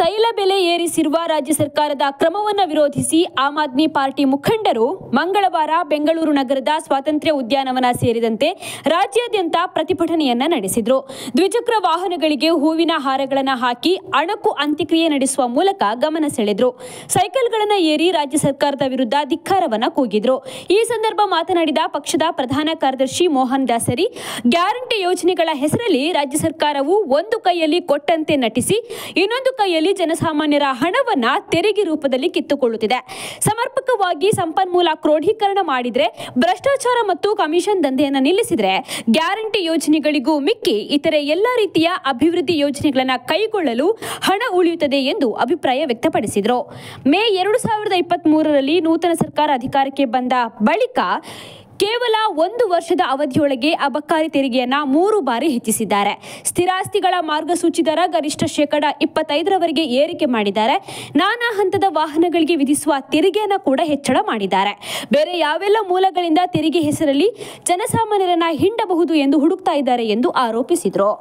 ತೈಲ ಬೆಲೆ ಏರಿಸಿರುವ ರಾಜ್ಯ ಸರ್ಕಾರದ ಕ್ರಮವನ್ನು ವಿರೋಧಿಸಿ ಆಮ್ ಆದ್ಮಿ ಪಾರ್ಟಿ ಮುಖಂಡರು ಮಂಗಳವಾರ ಬೆಂಗಳೂರು ನಗರದ ಸ್ವಾತಂತ್ರ್ಯ ಉದ್ಯಾನವನ ಸೇರಿದಂತೆ ರಾಜ್ಯಾದ್ಯಂತ ಪ್ರತಿಭಟನೆಯನ್ನ ನಡೆಸಿದರು. ದ್ವಿಚಕ್ರ ವಾಹನಗಳಿಗೆ ಹೂವಿನ ಹಾರಗಳನ್ನು ಹಾಕಿ ಅಣಕು ಅಂತ್ಯಕ್ರಿಯೆ ನಡೆಸುವ ಮೂಲಕ ಗಮನ ಸೆಳೆದರು. ಸೈಕಲ್ಗಳನ್ನು ಏರಿ ರಾಜ್ಯ ಸರ್ಕಾರದ ವಿರುದ್ಧ ಧಿಕ್ಕಾರವನ್ನ ಕೂಗಿದ್ರು. ಈ ಸಂದರ್ಭ ಮಾತನಾಡಿದ ಪಕ್ಷದ ಪ್ರಧಾನ ಕಾರ್ಯದರ್ಶಿ ಮೋಹನ್ ದಾಸರಿ, ಗ್ಯಾರಂಟಿ ಯೋಜನೆಗಳ ಹೆಸರಲ್ಲಿ ರಾಜ್ಯ ಸರ್ಕಾರವು ಒಂದು ಕೈಯಲ್ಲಿ ಕೊಟ್ಟಂತೆ ನಟಿಸಿ ಇನ್ನೊಂದು ಕೈಯಲ್ಲಿ ಜನಸಾಮಾನ್ಯರ ಹಣವನ್ನ ತೆರಿಗೆ ರೂಪದಲ್ಲಿ ಕಿತ್ತುಕೊಳ್ಳುತ್ತಿದೆ. ಸಮರ್ಪಕವಾಗಿ ಸಂಪನ್ಮೂಲ ಕ್ರೋಢೀಕರಣ ಮಾಡಿದ್ರೆ, ಭ್ರಷ್ಟಾಚಾರ ಮತ್ತು ಕಮಿಷನ್ ದಂಧೆಯನ್ನು ನಿಲ್ಲಿಸಿದ್ರೆ ಗ್ಯಾರಂಟಿ ಯೋಜನೆಗಳಿಗೂ ಮಿಕ್ಕಿ ಇತರೆ ಎಲ್ಲ ರೀತಿಯ ಅಭಿವೃದ್ಧಿ ಯೋಜನೆಗಳನ್ನು ಕೈಗೊಳ್ಳಲು ಹಣ ಉಳಿಯುತ್ತದೆ ಎಂದು ಅಭಿಪ್ರಾಯ ವ್ಯಕ್ತಪಡಿಸಿದರು. ಮೇ 2023ರಲ್ಲಿ ನೂತನ ಸರ್ಕಾರ ಅಧಿಕಾರಕ್ಕೆ ಬಂದ ಬಳಿಕ ಕೇವಲ 1 ವರ್ಷದ ಅವಧಿಯೊಳಗೆ ಅಬಕಾರಿ ತೆರಿಗೆಯನ್ನ 3 ಬಾರಿ ಹೆಚ್ಚಿಸಿದ್ದಾರೆ. ಸ್ಥಿರಾಸ್ತಿಗಳ ಮಾರ್ಗಸೂಚಿ ದರ ಗರಿಷ್ಠ 25%ರವರೆಗೆ ಏರಿಕೆ ಮಾಡಿದ್ದಾರೆ. ನಾನಾ ಹಂತದ ವಾಹನಗಳಿಗೆ ವಿಧಿಸುವ ತೆರಿಗೆಯನ್ನು ಕೂಡ ಹೆಚ್ಚಳ ಮಾಡಿದ್ದಾರೆ. ಬೇರೆ ಯಾವೆಲ್ಲ ಮೂಲಗಳಿಂದ ತೆರಿಗೆ ಹೆಸರಲ್ಲಿ ಜನಸಾಮಾನ್ಯರನ್ನ ಹಿಂಡಬಹುದು ಎಂದು ಹುಡುಕ್ತಾ ಇದ್ದಾರೆ ಎಂದು ಆರೋಪಿಸಿದರು.